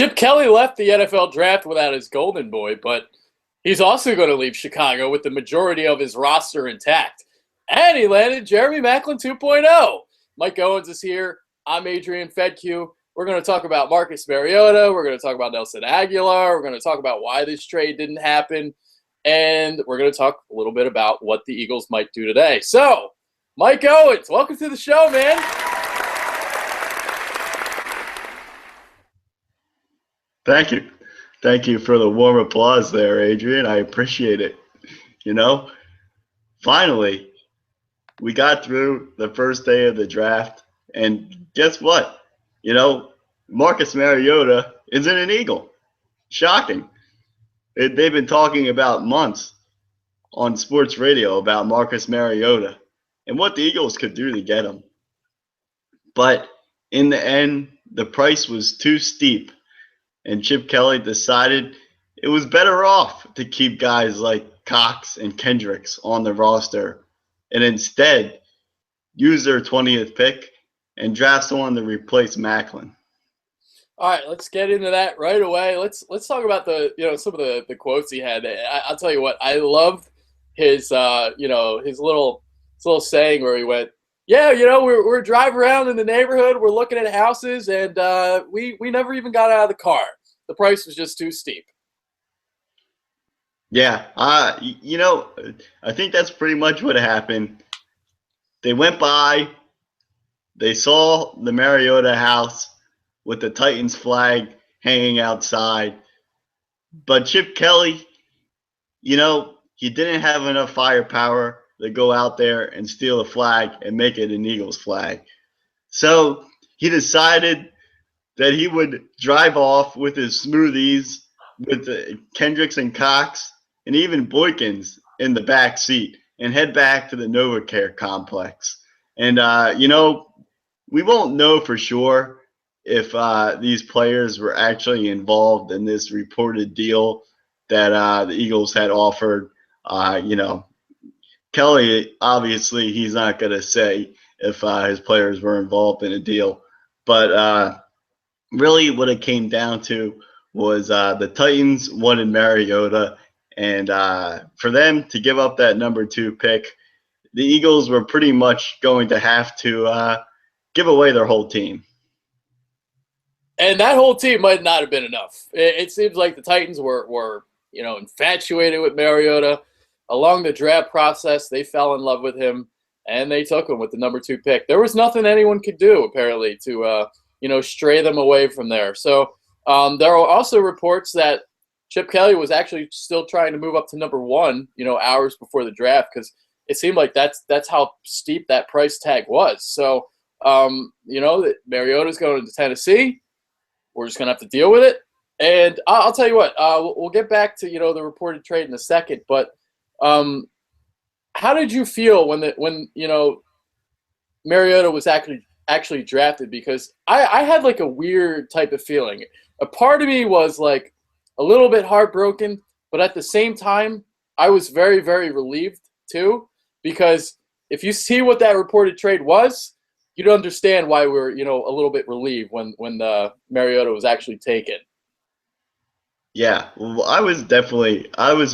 Chip Kelly left the NFL draft without his golden boy, but he's also going to leave Chicago with the majority of his roster intact. And he landed Jeremy Maclin 2.0. Mike Owens is here. I'm Adrian Fedque. We're going to talk about Marcus Mariota. We're going to talk about Nelson Agholor. We're going to talk about why this trade didn't happen. And we're going to talk a little bit about what the Eagles might do today. So, Mike Owens, welcome to the show, man. Thank you. Thank you for the warm applause there, Adrian. I appreciate it. Finally, we got through the first day of the draft, and guess what? Marcus Mariota isn't an Eagle. Shocking. They've been talking about months on sports radio about Marcus Mariota and what the Eagles could do to get him. But in the end, the price was too steep, and Chip Kelly decided it was better off to keep guys like Cox and Kendricks on the roster and instead use their 20th pick and draft someone to replace Maclin. All right, let's get into that right away. Let's talk about some of the quotes he had. I'll tell you what, I loved his his little saying where he went, we're driving around in the neighborhood, we're looking at houses, and we never even got out of the car. The price was just too steep. Yeah, I think that's pretty much what happened. They went by, they saw the Mariota house with the Titans flag hanging outside. But Chip Kelly, he didn't have enough firepower to go out there and steal a flag and make it an Eagles flag. So he decided that he would drive off with his smoothies with Kendricks and Cox and even Boykins in the back seat and head back to the NovaCare complex. And, we won't know for sure if these players were actually involved in this reported deal that the Eagles had offered. Kelly, obviously, he's not going to say if his players were involved in a deal. But really what it came down to was the Titans wanted Mariota. And for them to give up that number 2 pick, the Eagles were pretty much going to have to give away their whole team. And that whole team might not have been enough. It seems like the Titans were infatuated with Mariota. Along the draft process, they fell in love with him, and they took him with the number 2 pick. There was nothing anyone could do, apparently, to stray them away from there. So there are also reports that Chip Kelly was actually still trying to move up to number 1, hours before the draft, because it seemed like that's how steep that price tag was. So, that Mariota's going to Tennessee. We're just going to have to deal with it. And I'll tell you what, we'll get back to, the reported trade in a second. But how did you feel when Mariota was actually drafted? Because I had like a weird type of feeling. A part of me was like a little bit heartbroken, but at the same time, I was very, very relieved too. Because if you see what that reported trade was, you'd understand why we're, a little bit relieved when the Mariota was actually taken. Yeah, well, I was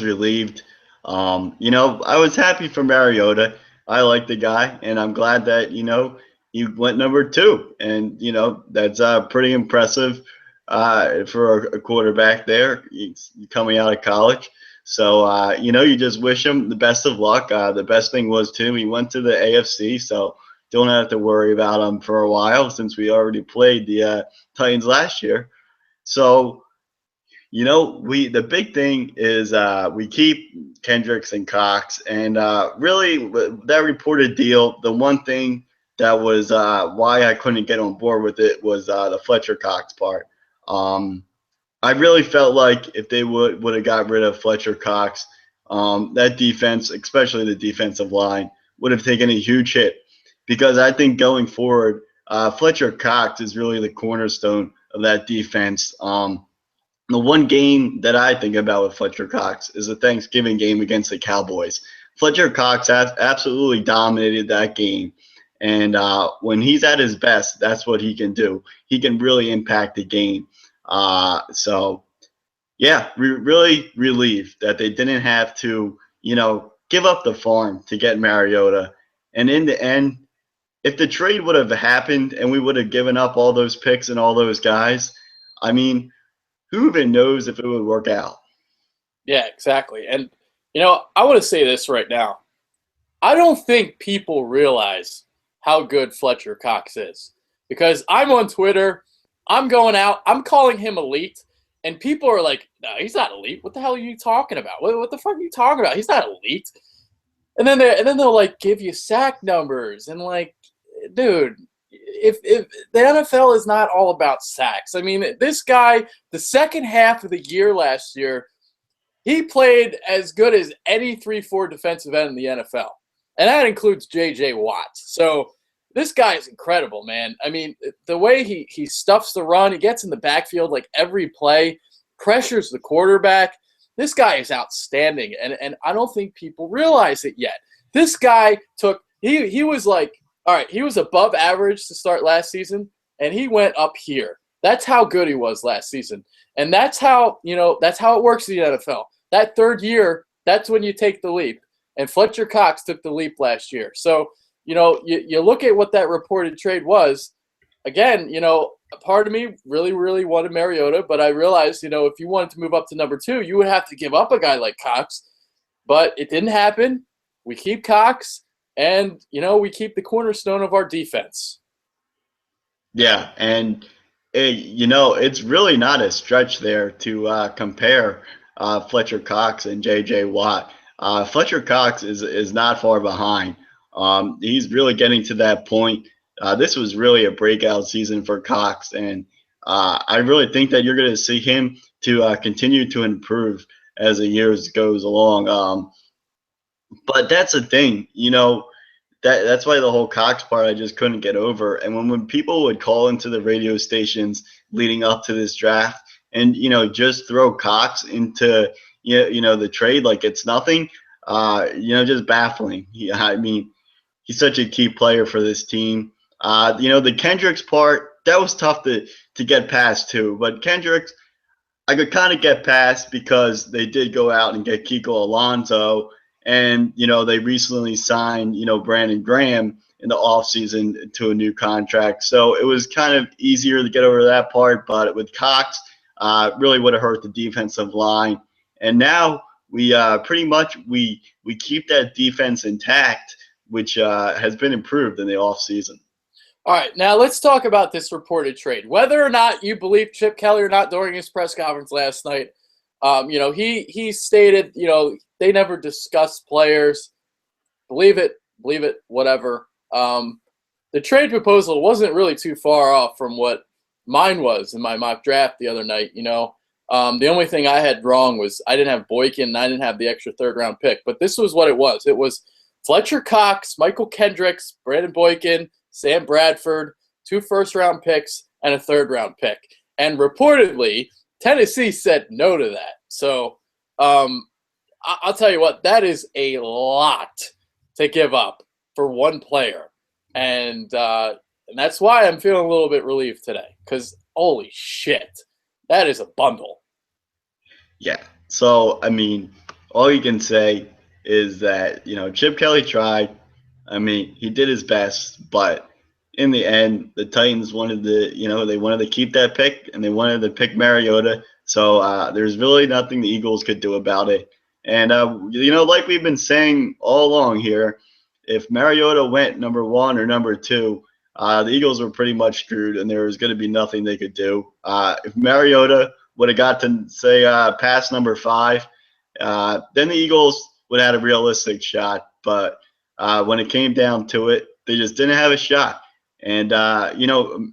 relieved. I was happy for Mariota. I like the guy, and I'm glad that, he went number 2. And, that's pretty impressive for a quarterback there. He's coming out of college. So, you just wish him the best of luck. The best thing was, too, he went to the AFC, so don't have to worry about him for a while since we already played the Titans last year. So, the big thing is we keep Kendricks and Cox. And really, that reported deal, the one thing that was why I couldn't get on board with it was the Fletcher Cox part. I really felt like if they would have got rid of Fletcher Cox, that defense, especially the defensive line, would have taken a huge hit. Because I think going forward, Fletcher Cox is really the cornerstone of that defense. The one game that I think about with Fletcher Cox is the Thanksgiving game against the Cowboys. Fletcher Cox has absolutely dominated that game. And when he's at his best, that's what he can do. He can really impact the game. So yeah, really relieved that they didn't have to, give up the farm to get Mariota. And in the end, if the trade would have happened and we would have given up all those picks and all those guys, I mean, who even knows if it would work out? Yeah, exactly. And, I want to say this right now. I don't think people realize how good Fletcher Cox is because I'm on Twitter. I'm going out. I'm calling him elite. And people are like, no, he's not elite. What the hell are you talking about? What the fuck are you talking about? He's not elite. And then they'll like give you sack numbers and like, dude, if the NFL is not all about sacks. I mean, this guy, the second half of the year last year, he played as good as any 3-4 defensive end in the NFL. And that includes J.J. Watt. So this guy is incredible, man. I mean, the way he stuffs the run, he gets in the backfield like every play, pressures the quarterback. This guy is outstanding, and I don't think people realize it yet. This guy took he was like, all right, he was above average to start last season, and he went up here. That's how good he was last season. And that's how it works in the NFL. That third year, that's when you take the leap. And Fletcher Cox took the leap last year. So, you look at what that reported trade was. Again, a part of me really, really wanted Mariota, but I realized, if you wanted to move up to number 2, you would have to give up a guy like Cox. But it didn't happen. We keep Cox, and, we keep the cornerstone of our defense. Yeah, and it's really not a stretch there to compare Fletcher Cox and J.J. Watt. Fletcher Cox is not far behind. He's really getting to that point. This was really a breakout season for Cox, and I really think that you're going to see him to continue to improve as the years goes along. But that's the thing, that's why the whole Cox part I just couldn't get over. And when people would call into the radio stations leading up to this draft and just throw Cox into the trade like it's nothing, just baffling. I mean, he's such a key player for this team. The Kendricks part, that was tough to get past too. But Kendricks, I could kind of get past because they did go out and get Kiko Alonso, and they recently signed Brandon Graham in the offseason to a new contract. So it was kind of easier to get over that part. But with Cox, really would have hurt the defensive line. And now we pretty much we keep that defense intact, which has been improved in the offseason. All right, now let's talk about this reported trade. Whether or not you believe Chip Kelly or not during his press conference last night, he stated, they never discussed players. Believe it, whatever. The trade proposal wasn't really too far off from what mine was in my mock draft the other night. The only thing I had wrong was I didn't have Boykin and I didn't have the extra third-round pick. But this was what it was. It was Fletcher Cox, Michael Kendricks, Brandon Boykin, Sam Bradford, 2 first-round picks, and a third-round pick. And reportedly, Tennessee said no to that. So I'll tell you what, that is a lot to give up for one player. And that's why I'm feeling a little bit relieved today because, holy shit, that is a bundle. Yeah. So, I mean, all you can say is that, Chip Kelly tried. I mean, he did his best, but in the end, the Titans wanted they wanted to keep that pick, and they wanted to pick Mariota. So there's really nothing the Eagles could do about it. And, like we've been saying all along here, if Mariota went number 1 or number 2, the Eagles were pretty much screwed, and there was going to be nothing they could do. If Mariota would have got to, say, pass number 5, then the Eagles would have had a realistic shot. But when it came down to it, they just didn't have a shot. And,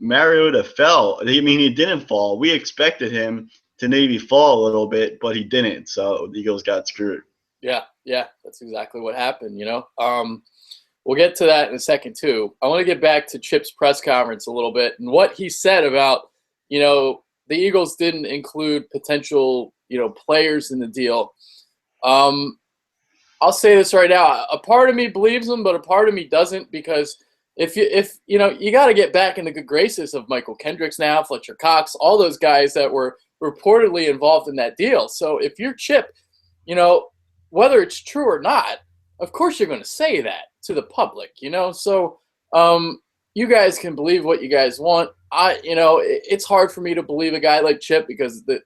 Mariota fell. I mean, he didn't fall. We expected him to maybe fall a little bit, but he didn't. So the Eagles got screwed. Yeah, that's exactly what happened, We'll get to that in a second, too. I want to get back to Chip's press conference a little bit and what he said about, the Eagles didn't include potential, players in the deal. I'll say this right now. A part of me believes him, but a part of me doesn't because, if you know, you got to get back in the good graces of Michael Kendricks now, Fletcher Cox, all those guys that were reportedly involved in that deal. So if you're Chip, you know, whether it's true or not, of course you're going to say that to the public, you know. So you guys can believe what you guys want. You know, it's hard for me to believe a guy like Chip because the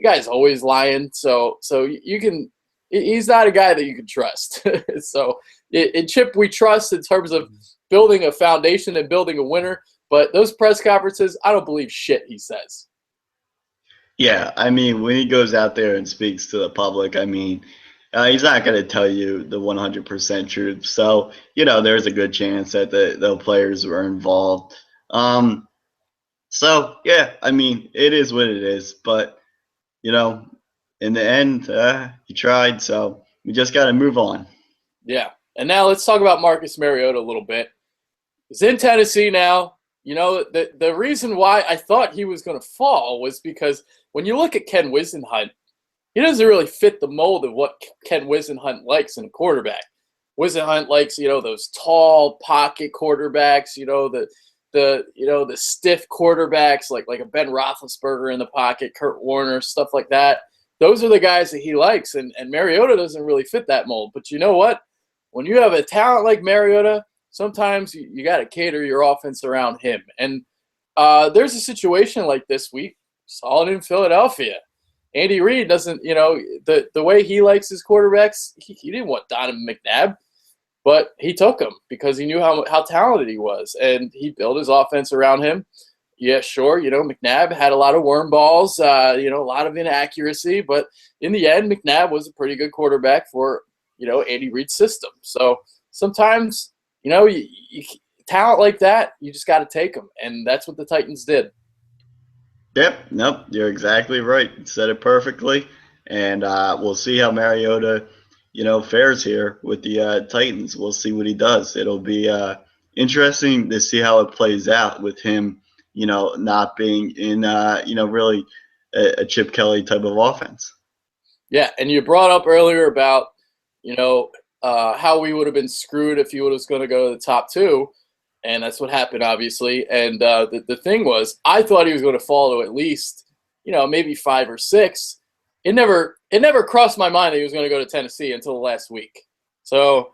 guy's always lying. So you can. He's not a guy that you can trust. So in Chip, we trust in terms of building a foundation and building a winner. But those press conferences, I don't believe shit he says. Yeah, I mean, when he goes out there and speaks to the public, I mean, he's not going to tell you the 100% truth. So, you know, there's a good chance that the players were involved. So, yeah, I mean, it is what it is. But, you know, in the end, he tried. So we just got to move on. Yeah. And now let's talk about Marcus Mariota a little bit. He's in Tennessee now. You know, the reason why I thought he was going to fall was because when you look at Ken Whisenhunt, he doesn't really fit the mold of what Ken Whisenhunt likes in a quarterback. Whisenhunt likes, you know, those tall pocket quarterbacks, you know, the stiff quarterbacks like a Ben Roethlisberger in the pocket, Kurt Warner, stuff like that. Those are the guys that he likes, and Mariota doesn't really fit that mold. But you know what? When you have a talent like Mariota, sometimes you got to cater your offense around him. And there's a situation like this. We saw it in Philadelphia. Andy Reid doesn't, you know, the way he likes his quarterbacks, he didn't want Donovan McNabb, but he took him because he knew how talented he was, and he built his offense around him. Yeah, sure, you know, McNabb had a lot of worm balls, you know, a lot of inaccuracy, but in the end, McNabb was a pretty good quarterback for, you know, Andy Reid's system. So sometimes, you know, talent like that, you just got to take them, and that's what the Titans did. Yep, nope, you're exactly right. You said it perfectly. And we'll see how Mariota, you know, fares here with the Titans. We'll see what he does. It'll be interesting to see how it plays out with him, you know, not being in, you know, really a Chip Kelly type of offense. Yeah, and you brought up earlier about, you know, how we would have been screwed if he was going to go to the top two. And that's what happened, obviously. And the thing was, I thought he was going to fall to at least, you know, maybe 5 or 6. It never crossed my mind that he was going to go to Tennessee until the last week. So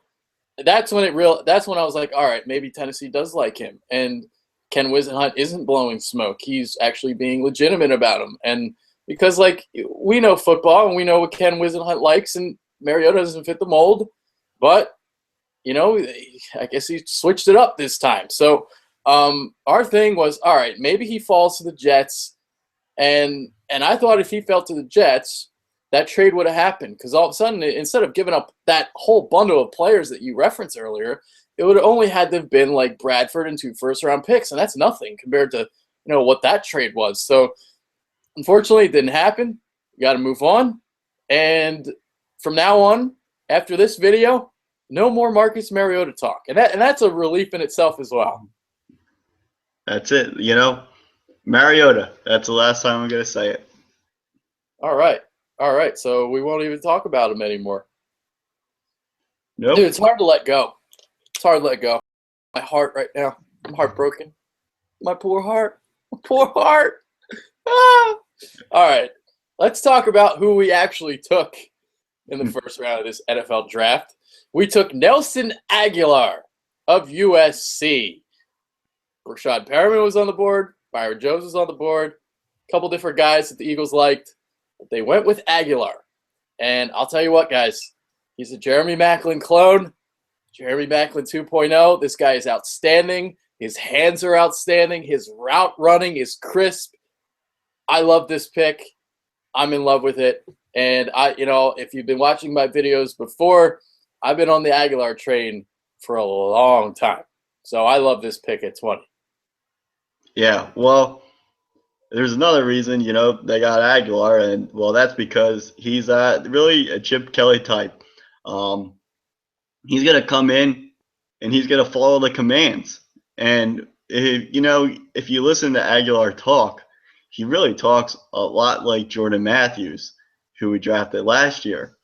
that's when I was like, all right, maybe Tennessee does like him. And Ken Whisenhunt isn't blowing smoke. He's actually being legitimate about him. And because, like, we know football and we know what Ken Whisenhunt likes, and Mariota doesn't fit the mold, but you know, I guess he switched it up this time. So our thing was, all right, maybe he falls to the Jets. And I thought if he fell to the Jets, that trade would have happened. Because all of a sudden, instead of giving up that whole bundle of players that you referenced earlier, it would have only had to have been like Bradford and 2 first-round picks. And that's nothing compared to, you know, what that trade was. So unfortunately, it didn't happen. You got to move on. And from now on, after this video, no more Marcus Mariota talk. And that's a relief in itself as well. That's it. You know, Mariota. That's the last time I'm going to say it. All right. So we won't even talk about him anymore. Nope. Dude, it's hard to let go. It's hard to let go. My heart right now. I'm heartbroken. My poor heart. My poor heart. Ah! All right. Let's talk about who we actually took in the first round of this NFL draft. We took Nelson Agholor of USC. Rashad Perriman was on the board. Byron Jones was on the board. A couple different guys that the Eagles liked. But they went with Agholor. And I'll tell you what, guys. He's a Jeremy Maclin clone. Jeremy Maclin 2.0. This guy is outstanding. His hands are outstanding. His route running is crisp. I love this pick. I'm in love with it. And if you've been watching my videos before, I've been on the Agholor train for a long time. So I love this pick at 20. Yeah, well, there's another reason, you know, they got Agholor, and, well, that's because he's really a Chip Kelly type. He's going to come in, and he's going to follow the commands. And, if you listen to Agholor talk, he really talks a lot like Jordan Matthews, who we drafted last year.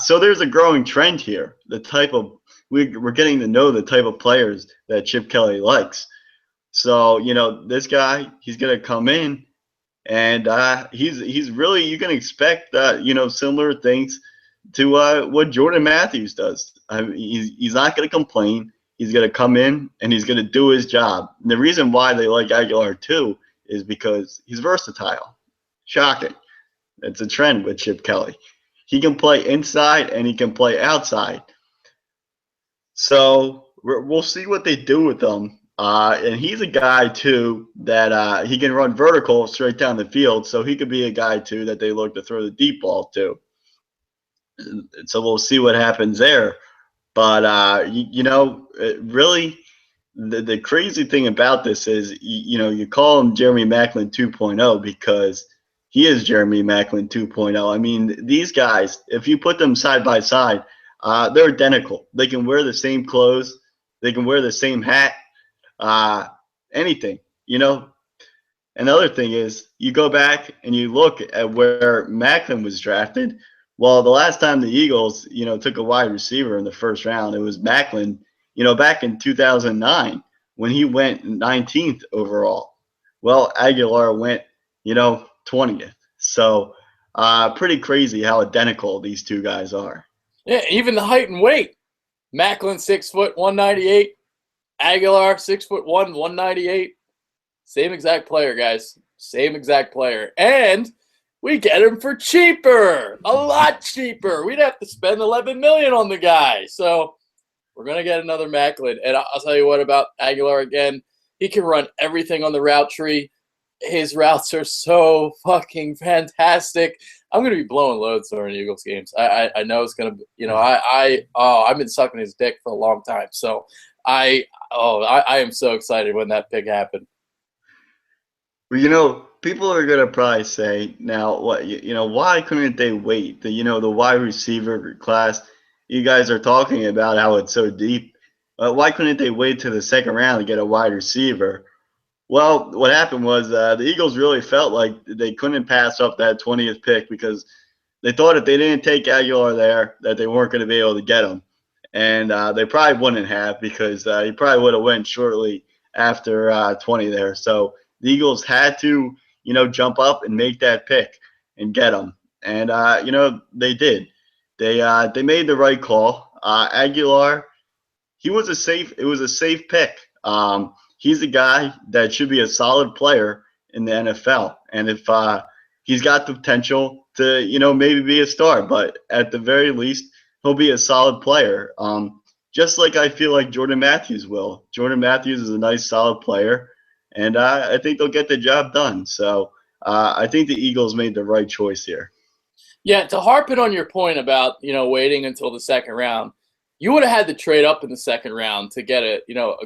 So there's a growing trend here. The type of we're getting to know the type of players that Chip Kelly likes. So, this guy, he's going to come in, and he's really, you can expect similar things to what Jordan Matthews does. I mean, he's not going to complain. He's going to come in and he's going to do his job. And the reason why they like Agholor too is because he's versatile. Shocking. It's a trend with Chip Kelly. He can play inside and he can play outside. So we'll see what they do with him. And he's a guy too that he can run vertical straight down the field. So he could be a guy too that they look to throw the deep ball to. So we'll see what happens there. But really, the crazy thing about this is, you call him Jeremy Maclin 2.0 because he is Jeremy Maclin 2.0. I mean, these guys, if you put them side by side, they're identical. They can wear the same clothes. They can wear the same hat. Anything. Another thing is, you go back and you look at where Maclin was drafted. Well, the last time the Eagles, took a wide receiver in the first round, it was Maclin, back in 2009 when he went 19th overall. Well, Agholor went, 20th. So pretty crazy how identical these two guys are. Yeah, even the height and weight. Maclin 6 foot 198. Agholor 6'1", 198. Same exact player, guys. Same exact player. And we get him for cheaper. A lot cheaper. We'd have to spend $11 million on the guy. So we're going to get another Maclin. And I'll tell you what about Agholor again. He can run everything on the route tree. His routes are so fucking fantastic. I'm going to be blowing loads during Eagles games. I know it's going to, I've been sucking his dick for a long time. So I am so excited when that pick happened. Well, people are gonna probably say now, what why couldn't they wait? The wide receiver class you guys are talking about, how it's so deep. Why couldn't they wait to the second round to get a wide receiver? Well, what happened was the Eagles really felt like they couldn't pass up that 20th pick because they thought if they didn't take Agholor there, that they weren't going to be able to get him. And they probably wouldn't have because he probably would have went shortly after 20 there. So the Eagles had to, jump up and make that pick and get him. And, they did. They made the right call. Agholor, it was a safe pick. He's a guy that should be a solid player in the NFL. And if he's got the potential to, maybe be a star, but at the very least, he'll be a solid player. Just like I feel like Jordan Matthews will. Jordan Matthews is a nice, solid player, and I think they'll get the job done. So I think the Eagles made the right choice here. Yeah, to harp it on your point about, waiting until the second round, you would have had to trade up in the second round to get a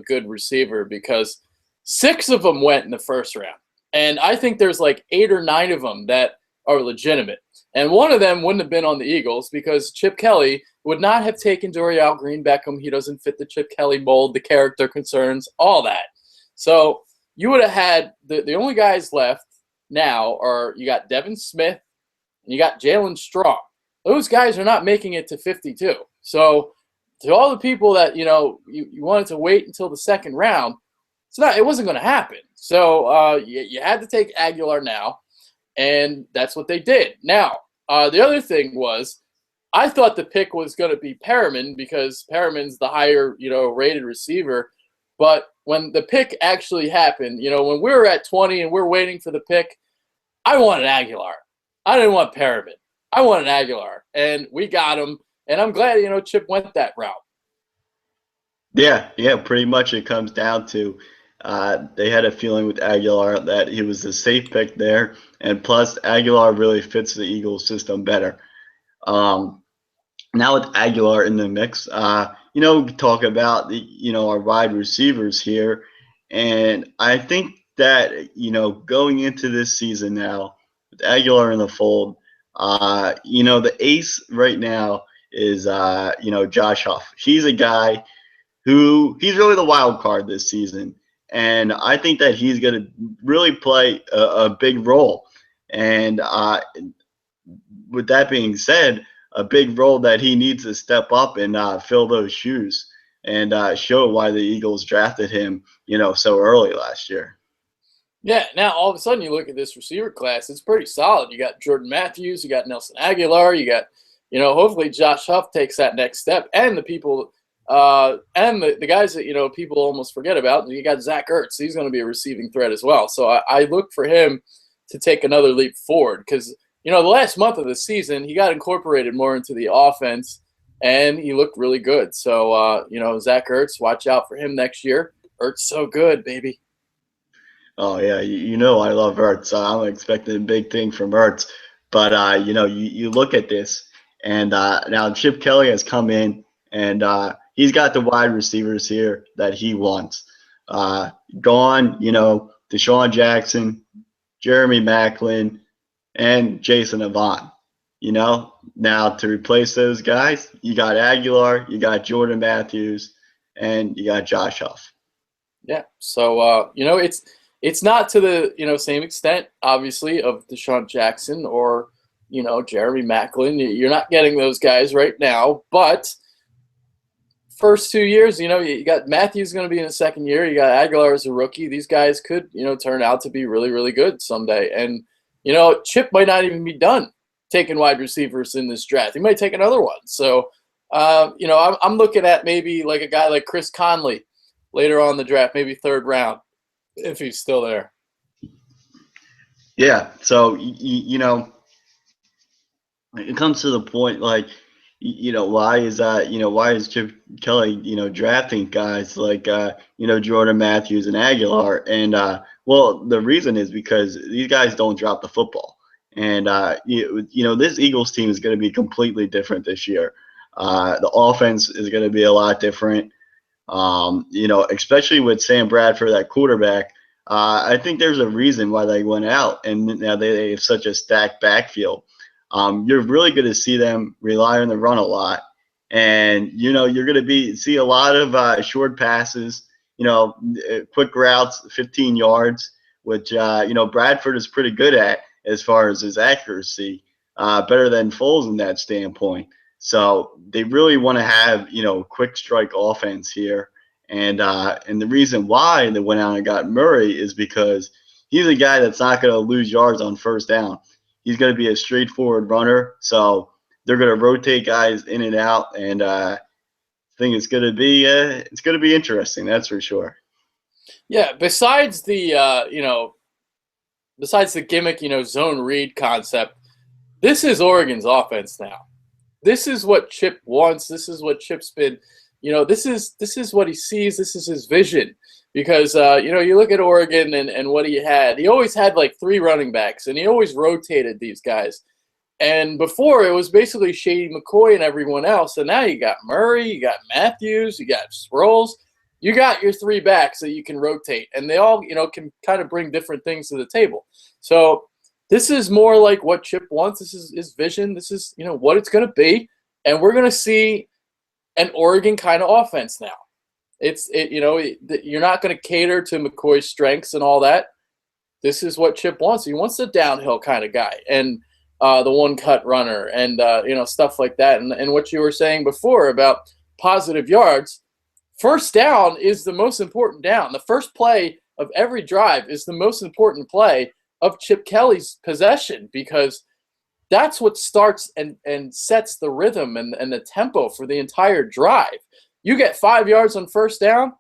good receiver because 6 of them went in the first round. And I think there's like 8 or 9 of them that are legitimate. And one of them wouldn't have been on the Eagles because Chip Kelly would not have taken Dorial Green-Beckham. He doesn't fit the Chip Kelly mold, the character concerns, all that. So you would have had the only guys left now are you got Devin Smith and you got Jalen Strong. Those guys are not making it to 52. So to all the people that, you wanted to wait until the second round, it wasn't going to happen. So you had to take Agholor now, and that's what they did. Now, the other thing was, I thought the pick was going to be Perriman because Perriman's the higher, rated receiver. But when the pick actually happened, when we were at 20 and we're waiting for the pick, I wanted Agholor. I didn't want Perriman. I wanted Agholor, and we got him. And I'm glad, Chip went that route. Yeah, pretty much it comes down to they had a feeling with Agholor that he was a safe pick there, and plus Agholor really fits the Eagles system better. Now with Agholor in the mix, we talk about our wide receivers here, and I think that going into this season now with Agholor in the fold, the ace right now is Josh Huff. He's a guy he's really the wild card this season. And I think that he's going to really play a big role. And with that being said, a big role that he needs to step up and fill those shoes. and show why the Eagles drafted him, so early last year. Yeah, now all of a sudden you look at this receiver class, it's pretty solid. You got Jordan Matthews, you got Nelson Agholor, you got, hopefully Josh Huff takes that next step, and the people, and the guys that, people almost forget about. You got Zach Ertz. He's going to be a receiving threat as well. So I look for him to take another leap forward because, the last month of the season, he got incorporated more into the offense, and he looked really good. So, Zach Ertz, watch out for him next year. Ertz so good, baby. Oh yeah, I love Ertz. I'm expecting a big thing from Ertz, but you look at this, and now Chip Kelly has come in, and he's got the wide receivers here that he wants. Gone, Deshaun Jackson, Jeremy Maclin, and Jason Avant. Now to replace those guys, you got Aguilar, you got Jordan Matthews, and you got Josh Huff. Yeah, so it's not to the same extent, obviously, of Deshaun Jackson or Jeremy Maclin. You're not getting those guys right now, but first 2 years, you got Matthews going to be in the second year. You got Aguilar as a rookie. These guys could turn out to be really, really good someday. And Chip might not even be done taking wide receivers in this draft. He might take another one. So I'm looking at maybe like a guy like Chris Conley later on in the draft, maybe third round, if he's still there. Yeah. So, it comes to the point like, why is Chip Kelly, drafting guys like, Jordan Matthews and Aguilar? And, well, the reason is because these guys don't drop the football. And, this Eagles team is going to be completely different this year. The offense is going to be a lot different. Especially with Sam Bradford, that quarterback, I think there's a reason why they went out, and now they have such a stacked backfield. You're really going to see them rely on the run a lot, and you're going to see a lot of short passes, quick routes, 15 yards, which Bradford is pretty good at as far as his accuracy, better than Foles in that standpoint. So they really want to have quick strike offense here, and the reason why they went out and got Murray is because he's a guy that's not going to lose yards on first down. He's going to be a straightforward runner, so they're going to rotate guys in and out, and I think it's going to be interesting. That's for sure. Yeah. Besides the gimmick, zone read concept, this is Oregon's offense now. This is what Chip wants. This is what Chip's been, this is what he sees. This is his vision. Because, you look at Oregon and what he had. He always had like 3 running backs, and he always rotated these guys. And before, it was basically Shady McCoy and everyone else. And now you got Murray, you got Matthews, you got Sproles. You got your 3 backs that you can rotate. And they all, can kind of bring different things to the table. So this is more like what Chip wants. This is his vision. This is, what it's going to be. And we're going to see an Oregon kind of offense now. You're not going to cater to McCoy's strengths and all that. This is what Chip wants. He wants a downhill kind of guy and the one-cut runner and, stuff like that. And what you were saying before about positive yards, first down is the most important down. The first play of every drive is the most important play of Chip Kelly's possession because that's what starts and sets the rhythm and the tempo for the entire drive. You get 5 yards on first down,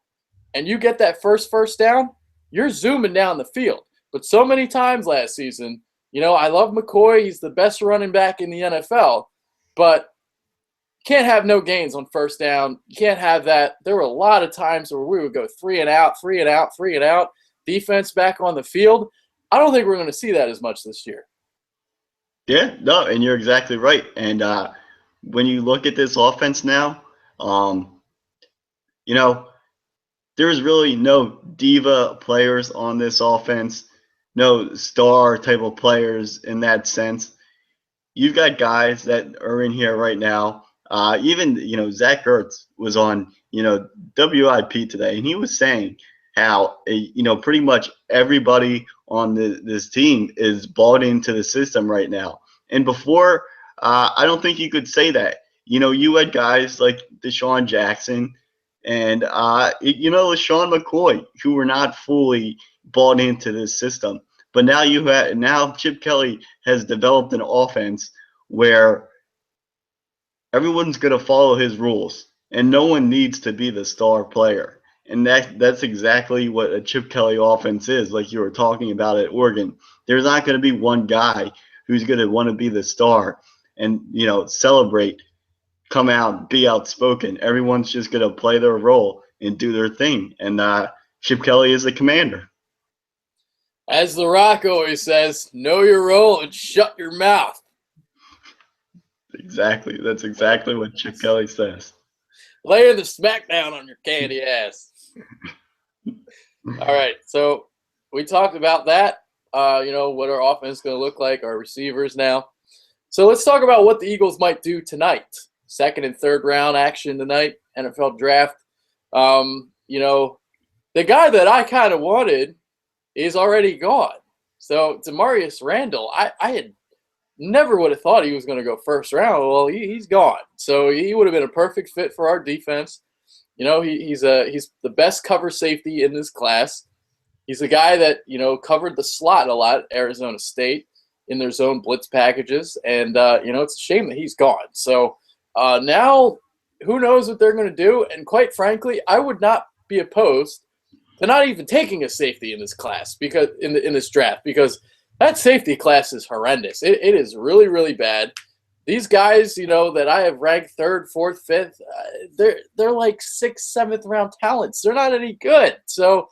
and you get that first down, you're zooming down the field. But so many times last season, I love McCoy. He's the best running back in the NFL. But you can't have no gains on first down. You can't have that. There were a lot of times where we would go 3 and out, 3 and out, 3 and out, defense back on the field. I don't think we're going to see that as much this year. Yeah, no, and you're exactly right. And when you look at this offense now, there's really no diva players on this offense, no star type of players in that sense. You've got guys that are in here right now. Even Zach Ertz was on WIP today, and he was saying how pretty much everybody on this team is bought into the system right now. And before, I don't think you could say that. You had guys like Deshaun Jackson And LaShawn McCoy, who were not fully bought into this system. But now Chip Kelly has developed an offense where everyone's going to follow his rules, and no one needs to be the star player. And that's exactly what a Chip Kelly offense is, like you were talking about at Oregon. There's not going to be one guy who's going to want to be the star and celebrate, come out, be outspoken. Everyone's just going to play their role and do their thing. And Chip Kelly is the commander. As The Rock always says, know your role and shut your mouth. Exactly. That's exactly what Chip Kelly says. Laying the smackdown on your candy ass. All right, so we talked about that. What our offense is going to look like, our receivers now. So let's talk about what the Eagles might do tonight. Second and third round action tonight, NFL draft. The guy that I kind of wanted is already gone. So Demarius Randall, I had never would have thought he was going to go first round. Well, he's gone. So he would have been a perfect fit for our defense. He's the best cover safety in this class. He's a guy that, covered the slot a lot at Arizona State in their zone blitz packages. And, it's a shame that he's gone. So now who knows what they're going to do. And quite frankly, I would not be opposed to not even taking a safety in this class because in this draft, because that safety class is horrendous. It is really, really bad. These guys, that I have ranked third, fourth, fifth, they're like sixth, seventh round talents. They're not any good. So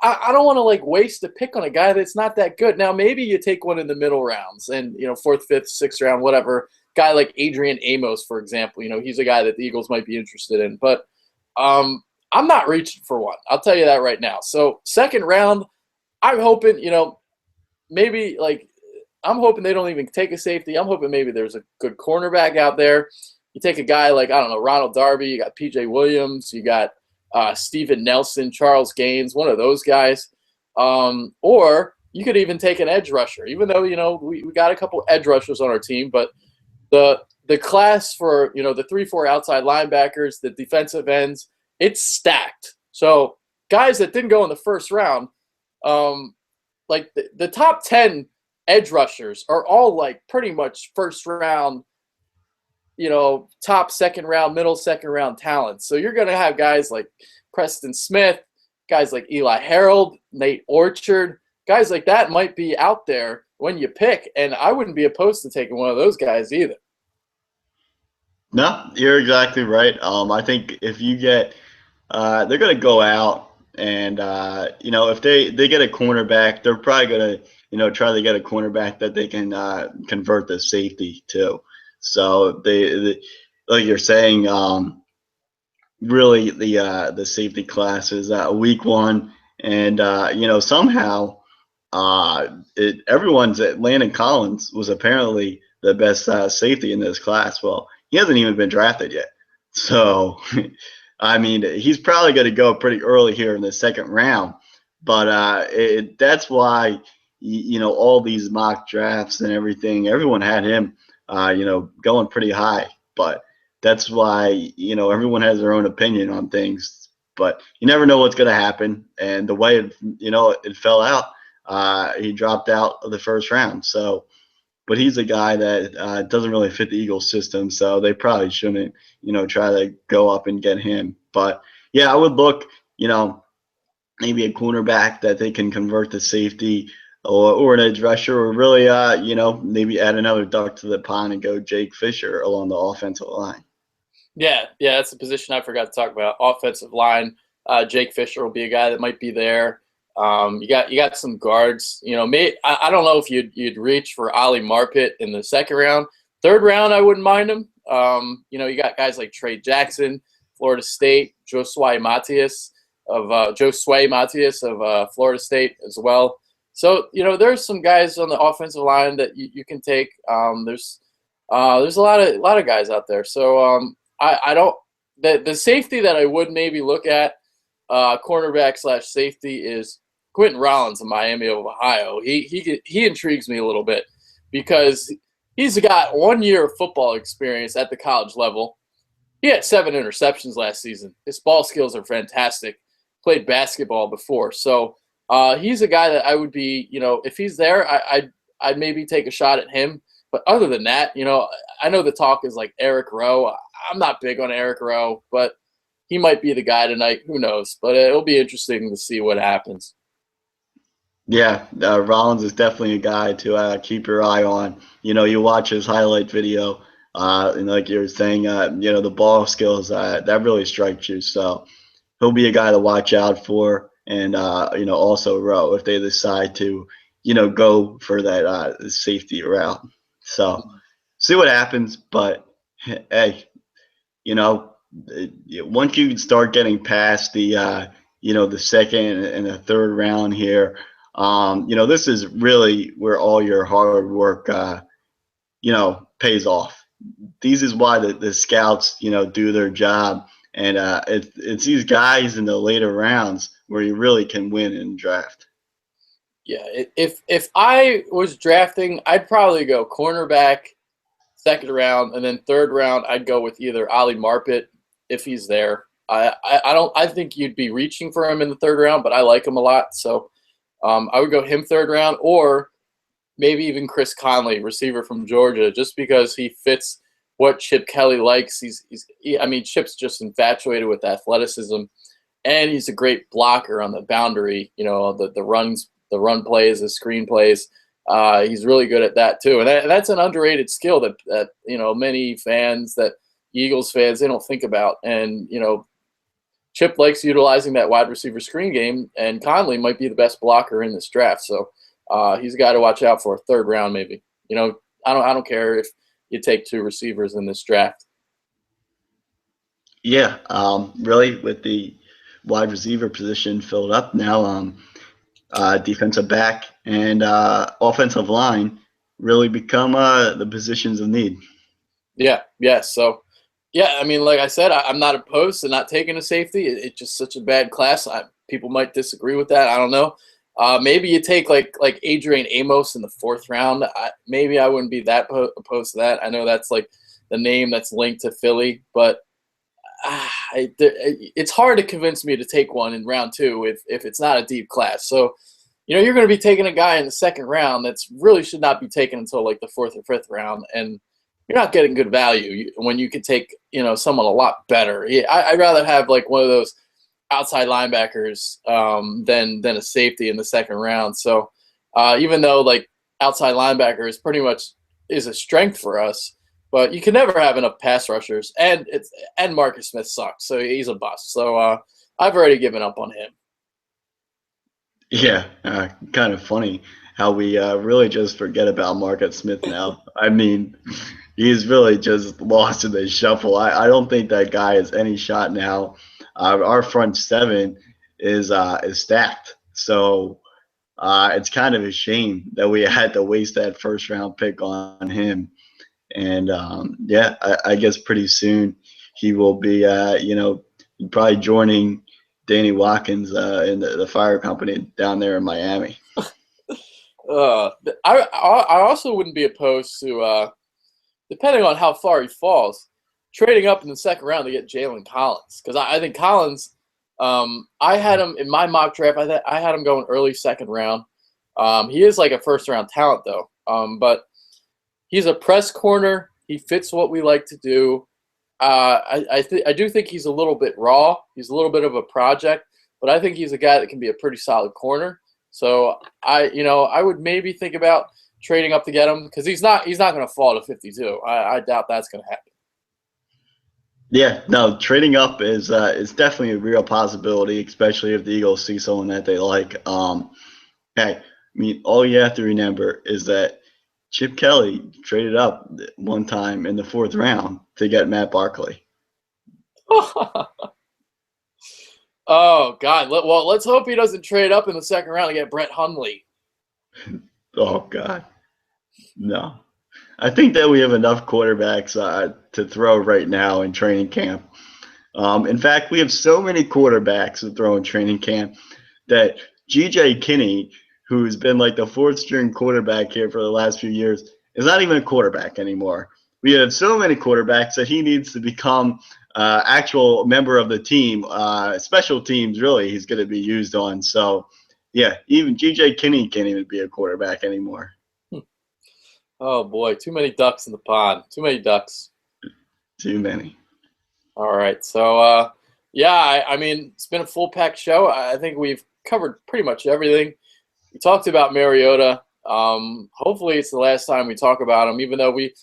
I don't want to waste a pick on a guy that's not that good. Now maybe you take one in the middle rounds and fourth, fifth, sixth round, whatever. Guy like Adrian Amos, for example, he's a guy that the Eagles might be interested in. But I'm not reaching for one. I'll tell you that right now. So second round, I'm hoping, maybe I'm hoping they don't even take a safety. I'm hoping maybe there's a good cornerback out there. You take a guy like, I don't know, Ronald Darby, you got PJ Williams, you got Steven Nelson, Charles Gaines, one of those guys. Or you could even take an edge rusher, even though, we got a couple edge rushers on our team, but the class for, the 3-4 outside linebackers, the defensive ends, it's stacked. So guys that didn't go in the first round, the top 10 edge rushers are all pretty much first round, top second round, middle second round talents. So you're going to have guys like Preston Smith, guys like Eli Harold, Nate Orchard, guys like that might be out there when you pick. And I wouldn't be opposed to taking one of those guys either. No, you're exactly right. I think if you get they're going to go out and, if they get a cornerback, they're probably going to, try to get a cornerback that they can convert to safety too. So they like you're saying, really the safety class is week one. And, somehow everyone's at Landon Collins was apparently the best safety in this class. Well, he hasn't even been drafted yet. So, I mean, he's probably going to go pretty early here in the second round, but that's why, all these mock drafts and everything, everyone had him, going pretty high, but that's why, everyone has their own opinion on things, but you never know what's going to happen. And the way, it fell out, he dropped out of the first round. So, but he's a guy that doesn't really fit the Eagles system, so they probably shouldn't, try to go up and get him. But, yeah, I would look, maybe a cornerback that they can convert to safety or an edge rusher, or really, maybe add another duck to the pond and go Jake Fisher along the offensive line. Yeah, that's the position I forgot to talk about. Offensive line, Jake Fisher will be a guy that might be there. You got some guards. I don't know if you'd reach for Ali Marpet in the second round. Third round, I wouldn't mind him. You got guys like Trey Jackson, Florida State, Josue Matias of Florida State as well. So there's some guys on the offensive line that you can take. There's a lot of guys out there. So I don't the safety that I would maybe look at cornerback / safety is Quentin Rollins of Miami of Ohio. He intrigues me a little bit because he's got 1 year of football experience at the college level. He had 7 interceptions last season. His ball skills are fantastic. Played basketball before, so he's a guy that I would be, if he's there, I'd maybe take a shot at him. But other than that, I know the talk is like Eric Rowe. I'm not big on Eric Rowe, but he might be the guy tonight. Who knows? But it'll be interesting to see what happens. Yeah, Rollins is definitely a guy to keep your eye on. You watch his highlight video, and like you were saying, the ball skills that really strikes you. So he'll be a guy to watch out for, and also Rowe if they decide to, go for that safety route. So see what happens, but hey, you know, once you start getting past the second and the third round here, this is really where all your hard work, pays off. These is why the scouts, do their job. And it's these guys in the later rounds where you really can win in draft. Yeah, if I was drafting, I'd probably go cornerback, second round, and then third round I'd go with either Ali Marpet if he's there. I think you'd be reaching for him in the third round, but I like him a lot, so I would go him third round, or maybe even Chris Conley, receiver from Georgia, just because he fits what Chip Kelly likes. Chip's just infatuated with athleticism, and he's a great blocker on the boundary. The run plays, the screen plays. He's really good at that too, and that's an underrated skill that many fans, that Eagles fans, they don't think about. And Chip likes utilizing that wide receiver screen game, and Conley might be the best blocker in this draft. So he's a guy to watch out for. Third round, maybe. I don't care if you take 2 receivers in this draft. Yeah, really, with the wide receiver position filled up now, defensive back and offensive line really become the positions of need. Yeah. So, yeah, like I said, I'm not opposed to not taking a safety. It's just such a bad class. People might disagree with that. I don't know. Maybe you take like Adrian Amos in the 4th round. Maybe I wouldn't be that opposed to that. I know that's like the name that's linked to Philly, but it's hard to convince me to take one in round 2 if it's not a deep class. So, you're going to be taking a guy in the 2nd round that's really should not be taken until like the 4th or 5th round, and you're not getting good value when you could take someone a lot better. I'd rather have like one of those outside linebackers than a safety in the 2nd round. So even though like outside linebacker is pretty much is a strength for us, but you can never have enough pass rushers, and Marcus Smith sucks, so he's a bust. So I've already given up on him. Yeah, kind of funny how we really just forget about Marcus Smith now. He's really just lost in the shuffle. I don't think that guy has any shot now. Our front 7 is stacked, so it's kind of a shame that we had to waste that 1st round pick on him. And I guess pretty soon he will be, probably joining Danny Watkins in the fire company down there in Miami. I also wouldn't be opposed to, depending on how far he falls, trading up in the 2nd round to get Jalen Collins, because I think Collins, I had him in my mock draft. I had him going early 2nd round. He is like a 1st round talent though, but he's a press corner. He fits what we like to do. I do think he's a little bit raw. He's a little bit of a project, but I think he's a guy that can be a pretty solid corner. So I would maybe think about trading up to get him, because he's not going to fall to 52. I doubt that's going to happen. Yeah, no, trading up is definitely a real possibility, especially if the Eagles see someone that they like. All you have to remember is that Chip Kelly traded up one time in the 4th round to get Matt Barkley. Oh, God. Well, let's hope he doesn't trade up in the 2nd round to get Brett Hundley. Oh, God. No. I think that we have enough quarterbacks to throw right now in training camp. In fact, we have so many quarterbacks to throw in training camp that G.J. Kinney, who's been like the 4th string quarterback here for the last few years, is not even a quarterback anymore. We have so many quarterbacks that he needs to become actual member of the team. Special teams, really, he's going to be used on. So, yeah, even G.J. Kinney can't even be a quarterback anymore. Oh, boy. Too many ducks in the pond. Too many ducks. Too many. All right. So, yeah, I mean, it's been a full-packed show. I think we've covered pretty much everything. We talked about Mariota. Hopefully it's the last time we talk about him, even though we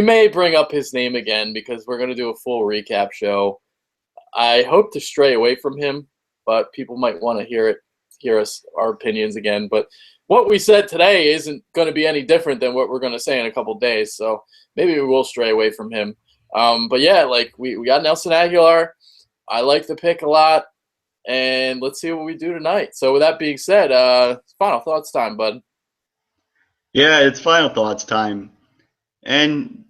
may bring up his name again because we're going to do a full recap show. I hope to stray away from him, but people might want to hear our opinions again. But what we said today isn't going to be any different than what we're going to say in a couple days. So maybe we will stray away from him. But yeah, like we got Nelson Agholor. I like the pick a lot, and let's see what we do tonight. So with that being said, final thoughts time, bud. Yeah, it's final thoughts time. And,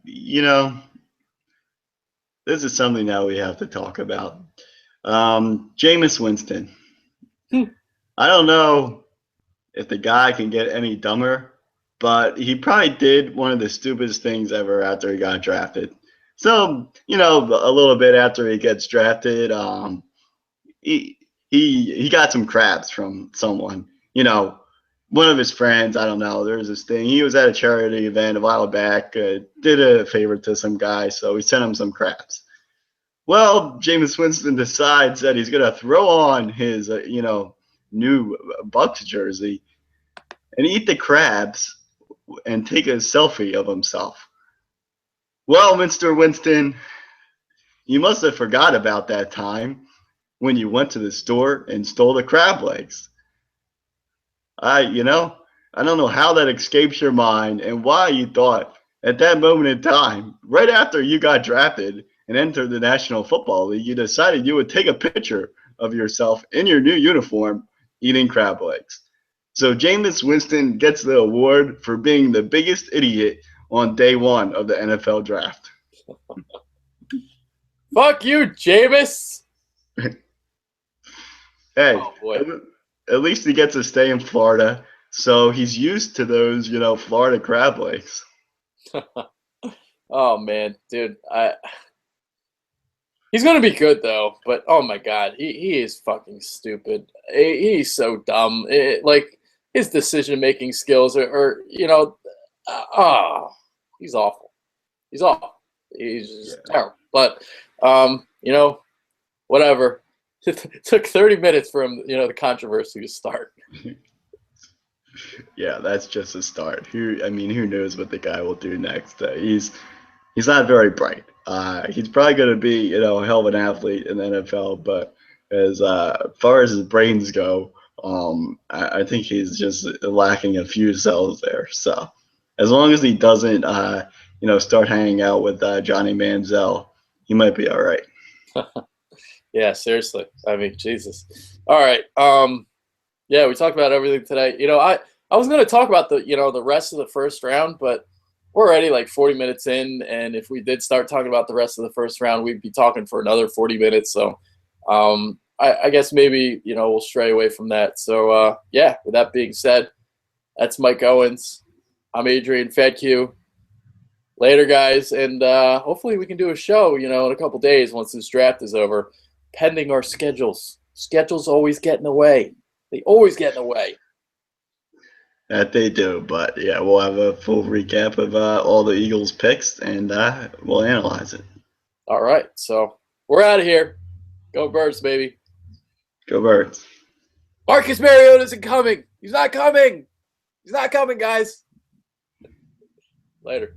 this is something that we have to talk about. Jameis Winston. I don't know if the guy can get any dumber, but he probably did one of the stupidest things ever after he got drafted. So, a little bit after he gets drafted, he got some crabs from someone. One of his friends, I don't know, there's this thing. He was at a charity event a while back, did a favor to some guy, so he sent him some crabs. Well, Jameis Winston decides that he's going to throw on his, new Bucs jersey and eat the crabs and take a selfie of himself. Well, Mr. Winston, you must have forgot about that time when you went to the store and stole the crab legs. I don't know how that escapes your mind and why you thought at that moment in time, right after you got drafted and entered the National Football League, you decided you would take a picture of yourself in your new uniform eating crab legs. So Jameis Winston gets the award for being the biggest idiot on day one of the NFL draft. Fuck you, Jameis. Hey, oh, boy. At least he gets to stay in Florida, so he's used to those, Florida crab legs. Oh man, dude, he's gonna be good though. But oh my god, he is fucking stupid. He's so dumb. Like his decision-making skills are he's awful. He's awful. He's just terrible. But whatever. It took 30 minutes for him, the controversy to start. Yeah, that's just a start. Who knows what the guy will do next? He's not very bright. He's probably going to be, a hell of an athlete in the NFL, but as far as his brains go, I think he's just lacking a few cells there. So as long as he doesn't, start hanging out with Johnny Manziel, he might be all right. Yeah, seriously. I mean, Jesus. All right. Yeah, we talked about everything today. I was going to talk about the rest of the first round, but we're already like 40 minutes in, and if we did start talking about the rest of the first round, we'd be talking for another 40 minutes. So, I guess maybe we'll stray away from that. So, yeah. With that being said, that's Mike Owens. I'm Adrian Fedke. Later, guys, and hopefully we can do a show, in a couple days once this draft is over. Pending our schedules. Schedules always get in the way. They always get in the way. That they do, but yeah, we'll have a full recap of all the Eagles picks, and we'll analyze it. All right, so we're out of here. Go Birds, baby. Go Birds. Marcus Mariota isn't coming. He's not coming. He's not coming, guys. Later.